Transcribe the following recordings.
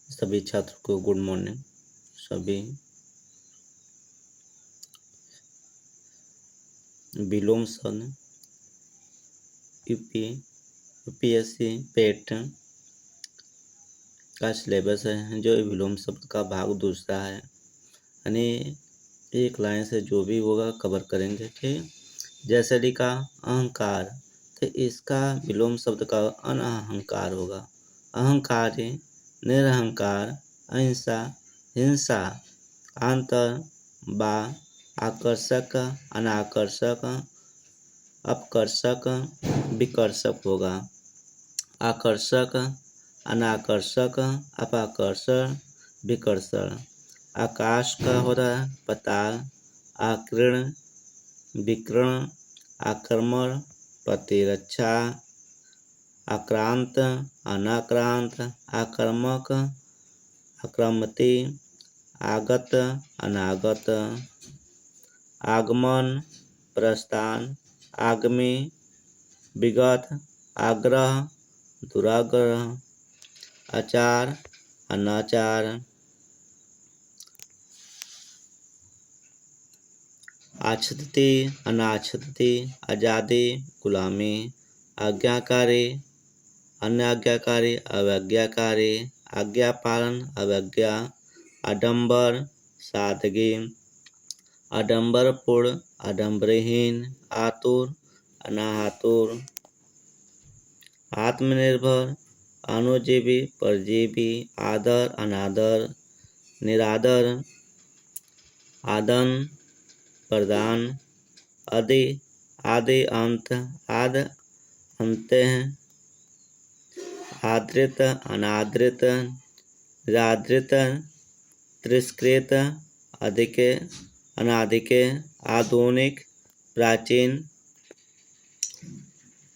सभी छात्र को गुड मॉर्निंग। सभी विलोम शब्द यूपीएससी पेट का सिलेबस है, जो विलोम शब्द का भाग दूसरा है। यानी एक लाइन से जो भी होगा कवर करेंगे। ठीक, जैसे लिखा अहंकार, तो इसका विलोम शब्द का अनअहंकार होगा। अहंकारी, निरहंकार, अहिंसा, हिंसा, अंतर, बा, आकर्षक, अनाकर्षक, अपकर्षक, विकर्षक होगा। आकर्षक, अनाकर्षक, अपाकर्षण, विकर्षण। आकाश का हो रहा है पाताल, आकीर्ण, विकीर्ण, आक्रमण, प्रतिरक्षा, आक्रांत, अनाक्रांत, आक्रामक, आक्रामती, आगत, अनागत, आगमन, प्रस्थान, आगमी, विगत, आग्रह, दुराग्रह, आचार, अनाचार, आच्छादित, अनाच्छादित, आज़ादी, गुलामी, आज्ञाकारी, अनाज्ञाकारी, अवज्ञाकारी, आज्ञा पालन, अवज्ञा, आडंबर, सादगी, आडंबरपूर्ण, आडंबरहीन, आतुर, अनातुर, आत्मनिर्भर, अनुजीवी, परजीवी, आदर, अनादर, निरादर, आदन, प्रदान, आदि, आदि अंत, आद अंत्य, आदृत, अनादृत, निरादृत, तिरस्कृत, अधिक, अनाधिक, आधुनिक, प्राचीन,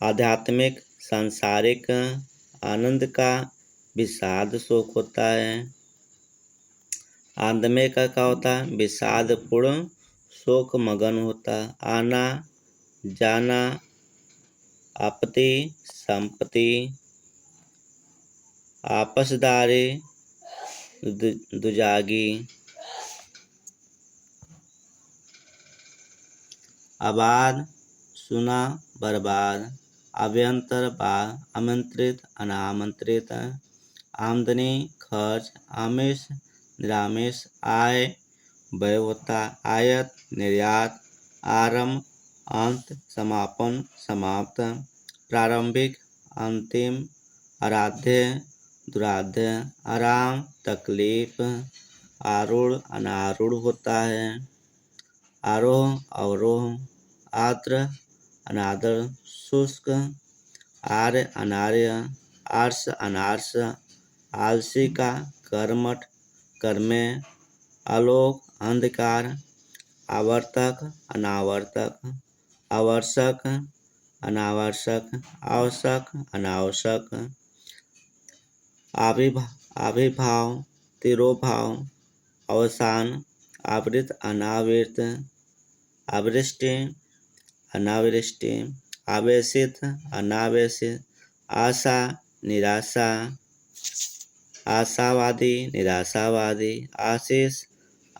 आध्यात्मिक, सांसारिक। आनंद का विषाद शोक होता है। आनंद में का क्या होता है? विषाद पूर्ण शोक मगन होता है। आना जाना, आपत्ति संपत्ति, आपसदारी, दुजागी, आबाद सुना, बर्बाद, अभ्यंतर, आमंत्रित, अनामंत्रित, आमदनी, खर्च, आमिष, निरामिष, आय, व्यय होता, आयत, निर्यात, आरंभ, अंत, समापन, समाप्त, प्रारंभिक, अंतिम, आराध्य, दुराध्य, आराम, तकलीफ, आरूढ़, अनारूढ़ होता है। आरोह, अवरोह, आद्र, अनादर, शुष्क, आर्य, अनार्य, आर्ष, अनार्ष, आलसी का, कर्मठ, कर्मे, आलोक, अंधकार, आवर्तक, अनावर्तक, आवश्यक, अनावश्यक, आवश्यक, अनावश्यक, आविर्भाव, तिरोभाव, अवसान, आवृत, अनावृत, आवृष्टि, अनावृष्टि, आवेशित, अनावेशित, आशा, निराशा, आशावादी, निराशावादी, आशीष,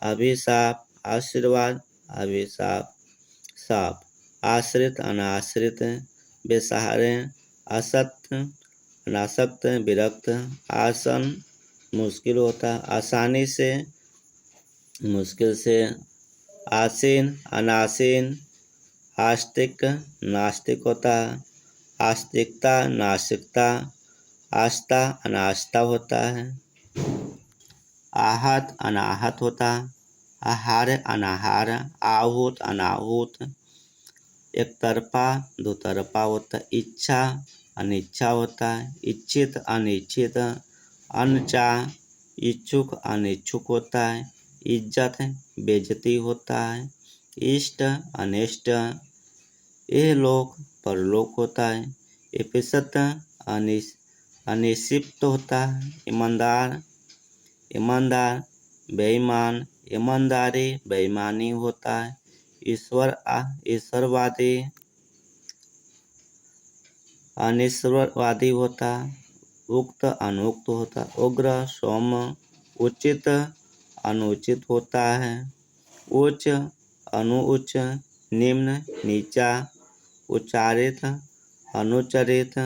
अभिशाप, आशीर्वाद, अभिशाप, शाप, आश्रित, अनाश्रित, बेसहारे, असक्त, अनासक्त, विरक्त, आसन, मुश्किल होता, आसानी से, मुश्किल से, आसीन, अनासीन, आस्तिक, नास्तिक होता, आस्तिकता, नास्तिकता, आस्था, अनास्था होता है। आहत, अनाहत होता, आहार, अनाहार, आहूत, अनाहूत, एक तरफा, दो तरफा होता, इच्छा, अनिच्छा होता है, इच्छित, अनिच्छित, अनचाह, इच्छुक, अनिच्छुक होता है, इज्जत, बेइज्जती होता है, इष्ट, अनिष्ट, यह लोक, परलोक होता है, इपिसत, अनिशिप्त होता है, ईमानदार, ईमानदार, बेईमान, ईमानदारी, बेईमानी होता है, ईश्वरवादी, अनिश्वरवादी होता, उक्त अनुक्त होता है। उग्र सौम्य उचित अनुचित होता है। उच्च अनुउच्च निम्न नीचा उच्चारित अनुच्चरित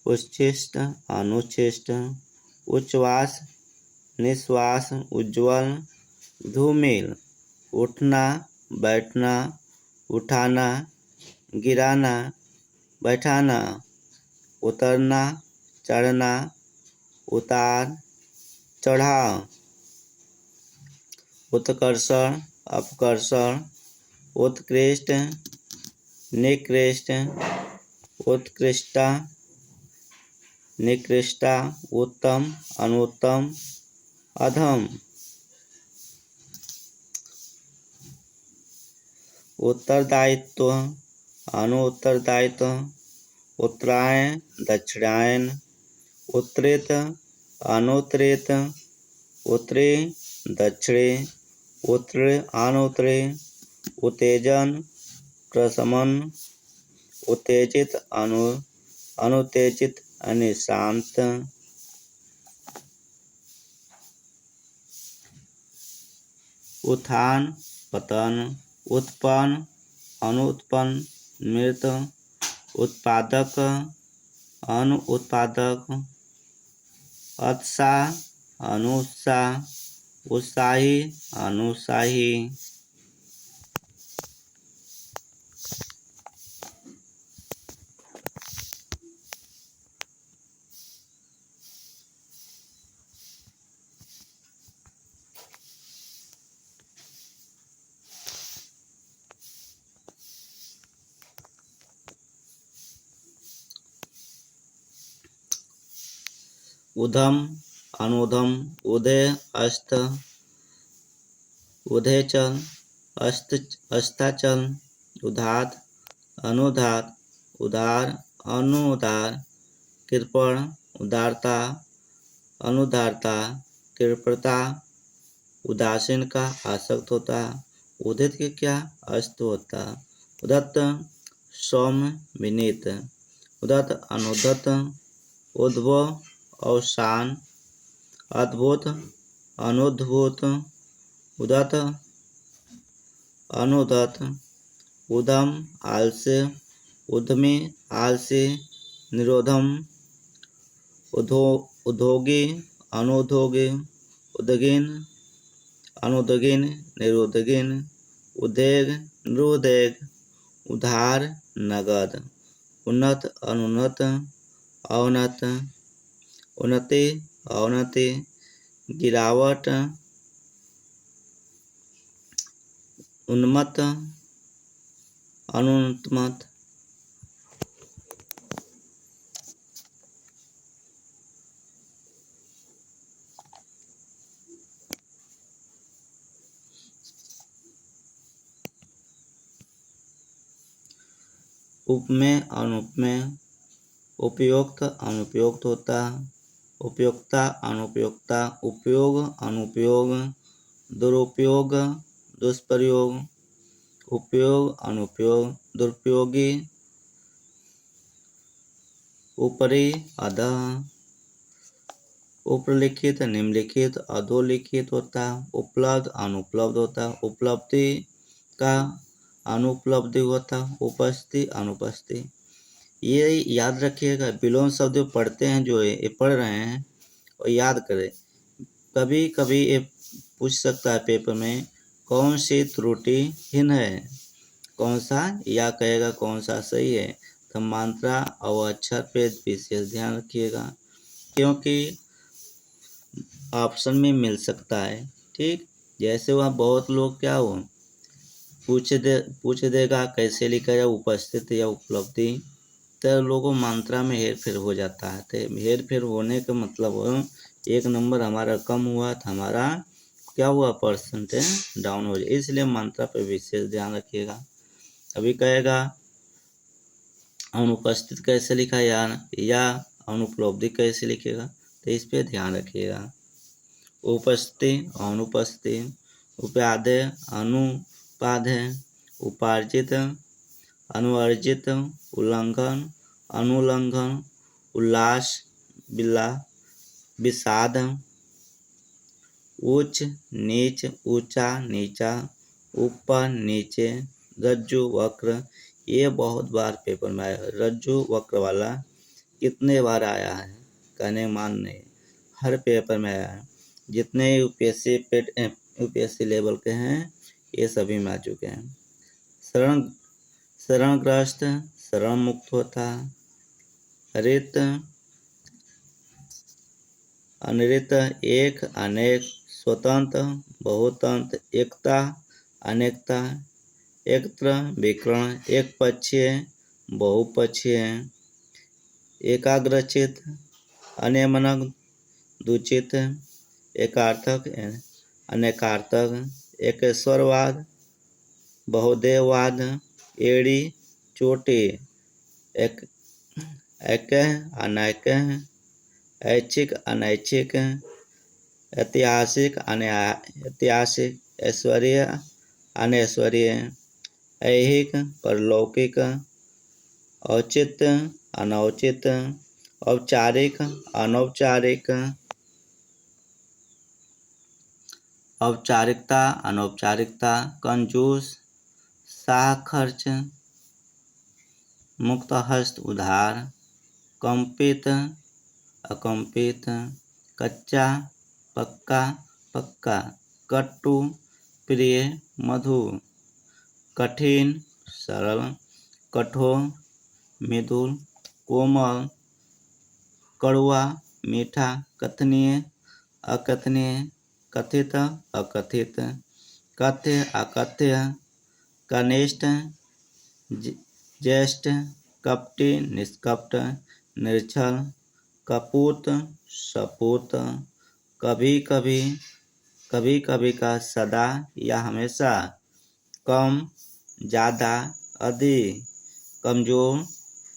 उच्छिष्ट अनुच्छिष्ट उच्छ्वास निश्वास उज्ज्वल धूमिल उठना बैठना उठाना गिराना बैठाना उतरना चढ़ना उतार चढ़ाव उत्कर्षण अपकर्षण उत्कृष्ट निकृष्ट उत्कृष्टा निकृष्टा उत्तम अनुत्तम अधम उत्तरदायित्व अनुत्तरदायित्व उत्तरायण दक्षिणायन उत्तरित अनुत्तरित उत्तरी दक्षिणी उत्तरी अनुत्तरी उत्तेजन प्रशमन उत्तेजित अनुत्तेजित अनिशांत उत्थान पतन उत्पन्न अनुत्पन्न मृत उत्पादक अनुत्पादक उत्साह अनुत्साह उत्साही अनुत्साही उधम अनुधम उदय अस्त उदयचल अस्ताचल उदात अनुदात उदार अनुदार कृपण उदारता अनुदारता कृपणता उदासीन का आसक्त होता उदित के क्या अस्त होता उदत्त सौम्य विनीत उदत्त अनुदत्त उद्भव अवसान अद्भुत अनुद्भूत उदत अनुदत उदम आलस्य उद्यमी आलसी निरोधम उद्योगी अनुद्योगी उद्योगिन अनुद्योगिन निरोधगिन उद्योग निरुद्योग उधार नगद उन्नत अनुन्नत अवनत उन्नति अवनति गिरावट उन्मत्त अनुन्मत्त उपमेय अनुपमेय उपयुक्त अनुपयुक्त होता उपयुक्ता अनुपयुक्ता उपयोग अनुपयोग दुरुपयोग दुष्प्रयोग उपयोग अनुपयोग दुरुपयोगी ऊपरी अधः उपलिखित निम्नलिखित अधोलिखित होता उपलब्ध अनुपलब्ध होता उपलब्धि का अनुपलब्धि होता उपस्थिति अनुपस्थिति। ये याद रखिएगा विलोम शब्द पढ़ते हैं जो ये पढ़ रहे हैं और याद करें। कभी कभी ये पूछ सकता है पेपर में कौन सी त्रुटिहीन है कौन सा या कहेगा कौन सा सही है। तो मात्रा और अक्षर पे विशेष ध्यान रखिएगा क्योंकि ऑप्शन में मिल सकता है। ठीक जैसे वह बहुत लोग क्या हो पूछ देगा कैसे लिखा जाए उपस्थिति या उपलब्धि तो लोगों मात्रा में हेर फेर हो जाता है। तो हेर फेर होने का मतलब एक नंबर हमारा कम हुआ तो हमारा क्या हुआ परसेंटेज डाउन हो जाए। इसलिए मात्रा पर विशेष ध्यान रखिएगा। अभी कहेगा अनुपस्थित कैसे लिखा या अनुपलब्धि कैसे लिखेगा तो इस पे ध्यान रखिएगा। उपस्थिति अनुपस्थिति उपादेय अनुपादेय उपार्जित अनुवर्जित उल्लंघन अनुल्लंघन उल्लास बिल्ला विषाद उच्च नीच ऊंचा नीचा ऊपर नीचे रज्जु वक्र। ये बहुत बार पेपर में आया। रज्जु वक्र वाला कितने बार आया है कहने मान नहीं, हर पेपर में आया है। जितने यूपीएससी लेवल के हैं ये सभी में आ चुके हैं। शरणग्रस्त शरण मुक्त होता, रित अनृत एक अनेक, स्वतंत्र बहुतंत्र, एकता अनेकता, एकत्र विकर्ण एक पक्षीय बहुपक्षीय, एकाग्रचित अनियमनक दुचित, एकार्थक अनेकार्थक, एकेश्वरवाद बहुदेववाद, एड़ी चोटी, एक अनैक, ऐच्छिक अनैच्छिक, ऐतिहासिक अनैतिहासिक, ऐश्वर्य अनैश्वर्य, ऐहिक परलौकिक, औचित्य अनौचित, औपचारिक अनौपचारिक, औपचारिकता अनौपचारिकता, कंजूस साखर्च, मुक्तहस्त उधार, कंपित अकंपित, कच्चा पक्का पक्का, कट्टू प्रिय मधुर, कठिन सरल, कठोर मृदुल, कोमल कड़वा मीठा, कथनीय अकथनीय, कथित अकथित, कथ्य अकथ्य, कनिष्ठ ज्येष्ठ, कपटी निष्कपट, निर्छल, कपूत सपूत, कभी कभी, कभी कभी का सदा या हमेशा, कम ज़्यादा अधिक, कमजोर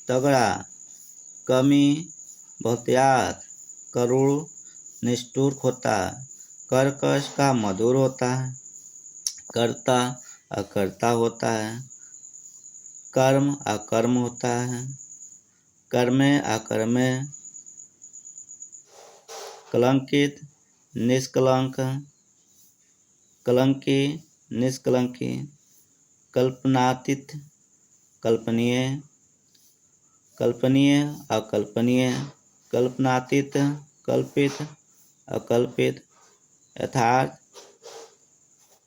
तगड़ा, कमी बहुतायत, करुण निष्ठुर होता, कर्कश का मधुर होता है, कर्ता अकर्ता होता है, कर्म अकर्म होता है, कर्मे अकर्मे, कलंकित निष्कलंक, कलंकी निष्कलंकी, कल्पनातीत कल्पनीय, कल्पनीय अकल्पनीय, कल्पनातीत कल्पित अकल्पित, यथार्थ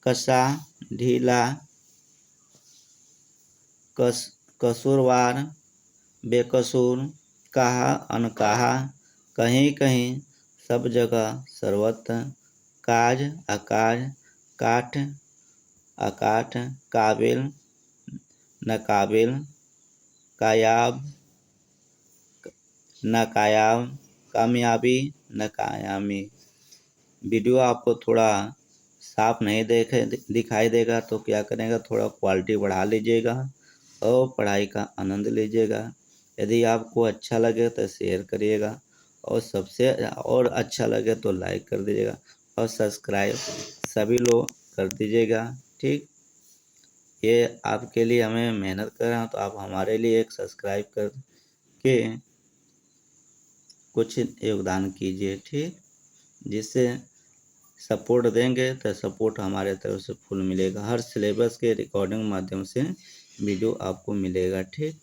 कसा ढीला, कसूरवार बेकसूर, कहा अनकहा, कहीं कहीं सब जगह सर्वत्र, काज अकाज, काठ अकाठ, काबिल नाकाबिल, कायाब नाकायाब, कामयाबी नाकायाबी। वीडियो आपको थोड़ा साफ नहीं दिखाई देगा तो क्या करेगा, थोड़ा क्वालिटी बढ़ा लीजिएगा और पढ़ाई का आनंद लीजिएगा। यदि आपको अच्छा लगे तो शेयर करिएगा और सबसे और अच्छा लगे तो लाइक कर दीजिएगा और सब्सक्राइब सभी लोग कर दीजिएगा। ठीक, ये आपके लिए हमें मेहनत कर रहे हैं तो आप हमारे लिए एक सब्सक्राइब कर के कुछ योगदान कीजिए। ठीक, जिससे सपोर्ट देंगे तो सपोर्ट हमारे तरफ से फुल मिलेगा। हर सिलेबस के रिकॉर्डिंग माध्यम से वीडियो आपको मिलेगा। ठीक,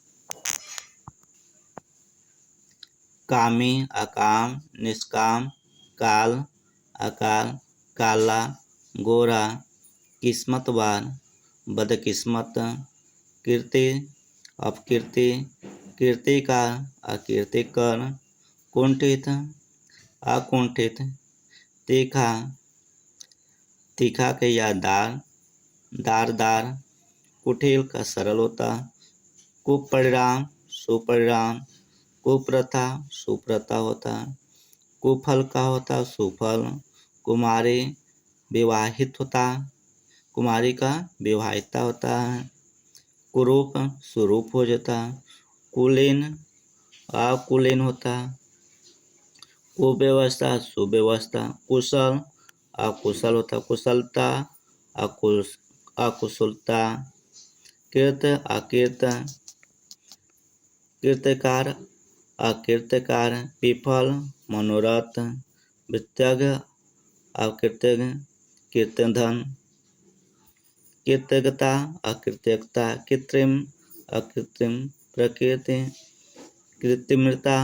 कामी अकाम निष्काम, काल अकाल, काला गोरा, किस्मतवान बदकिस्मत, कीर्ति अपकीर्ति, कीर्तिकार अकीर्तिकर, कुंठित अकुंठित, तीखा तीखा के या दारदार, कुटिल का सरल होता, कुपरिणाम सुपरिणाम, कुप्रथा सुप्रथा होता, कुफल का होता सुफल, कुमारी विवाहित होता, कुमारी का विवाहिता होता है, कुरूप स्वरूप हो जाता, कुलीन अकुलीन होता, कुव्यवस्था सुव्यवस्था, कुशल अकुशल होता, कुशलता अकुशलता, कीर्त अकीर्त, कीर्तिकार अकृत्यकार विफल मनोरथ वृत्यग अकृत्यग कीर्तनधन कृतज्ञता अकृतज्ञता कृत्रिम अकृत्रिम प्रकृति कृत्रिमता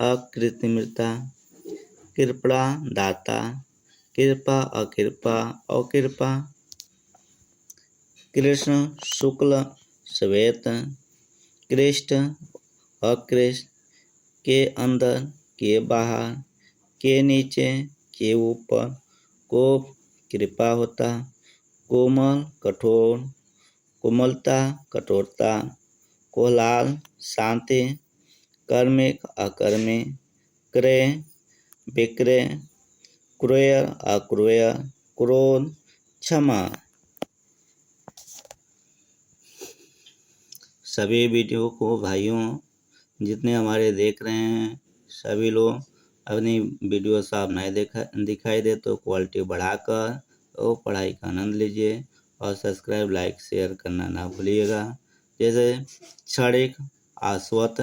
अकृत्रिमता कृपणा दाता कृपा अकृपा अकृपा कृष्ण शुक्ल श्वेत कृष्ट अकृष्ट के अंदर के बाहर के नीचे के ऊपर को कृपा होता कोमल कठोर कोमलता कठोरता कोलाल शांति कर्मिक अकर्मिक क्रय विक्रय क्रूय अक्रूय क्रोध क्षमा। सभी वीडियो को भाइयों जितने हमारे देख रहे हैं सभी लोग अपनी वीडियो साफ नहीं दिखाई दे तो क्वालिटी बढ़ाकर और पढ़ाई का आनंद लीजिए और सब्सक्राइब लाइक शेयर करना ना भूलिएगा। जैसे क्षणिक आश्वत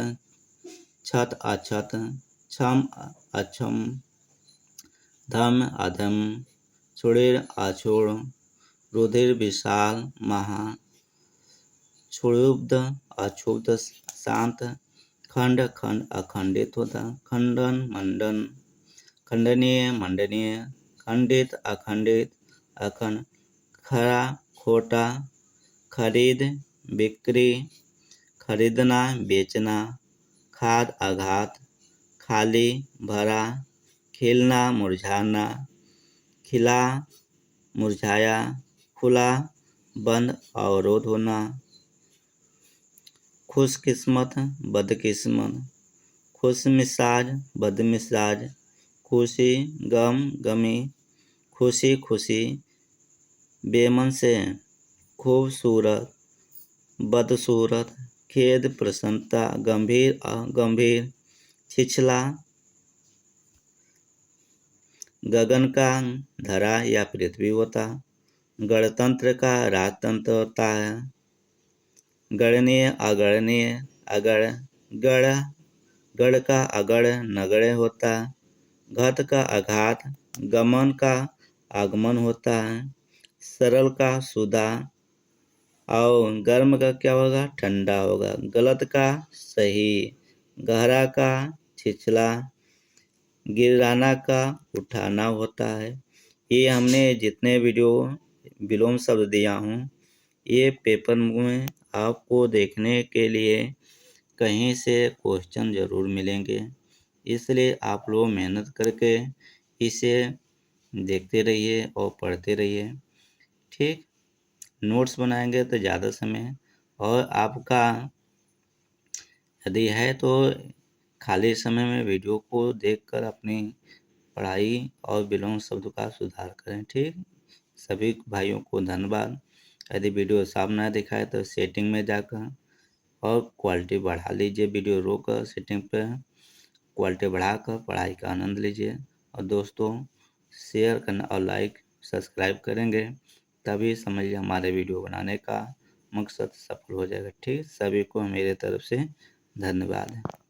छत अछत क्षम अक्षम धम अधम छुड़ीर अछोड़ रुधिर विशाल महा क्षुब्ध अक्षुब्ध शांत खंड खंड अखंडित होता खंडन मंडन खंडनीय मंडनीय खंडित अखंडित अखंड खरा खोटा खरीद बिक्री खरीदना बेचना खाद आघात खाली भरा खिलना मुरझाना खिला मुरझाया खुला बंद अवरोध होना खुशकिस्मत बदकिस्मत खुश मिजाज बदमिजाज खुशी गम गमी खुशी खुशी बेमन से खूबसूरत बदसूरत खेद प्रसन्नता गंभीर अगंभीर छिछला गगन का धरा या पृथ्वी होता गणतंत्र का राजतंत्र होता है गणनीय अगणनीय अगण गण गढ़ का अगढ़ नगण्य होता घत का आघात गमन का आगमन होता है सरल का सुधा और गर्म का क्या होगा ठंडा होगा गलत का सही गहरा का छिछला गिराना का उठाना होता है। ये हमने जितने वीडियो विलोम शब्द दिया हूँ ये पेपर में आपको देखने के लिए कहीं से क्वेश्चन ज़रूर मिलेंगे, इसलिए आप लोग मेहनत करके इसे देखते रहिए और पढ़ते रहिए। ठीक, नोट्स बनाएंगे तो ज़्यादा समय और आपका यदि है तो खाली समय में वीडियो को देखकर अपनी पढ़ाई और विलोम शब्द का सुधार करें। ठीक, सभी भाइयों को धन्यवाद। यदि वीडियो साफ ना दिखाए तो सेटिंग में जाकर और क्वालिटी बढ़ा लीजिए, वीडियो रोककर सेटिंग पे क्वालिटी बढ़ाकर पढ़ाई का आनंद लीजिए। और दोस्तों शेयर करना और लाइक सब्सक्राइब करेंगे तभी समझिए हमारे वीडियो बनाने का मकसद सफल हो जाएगा। ठीक, सभी को मेरे तरफ से धन्यवाद।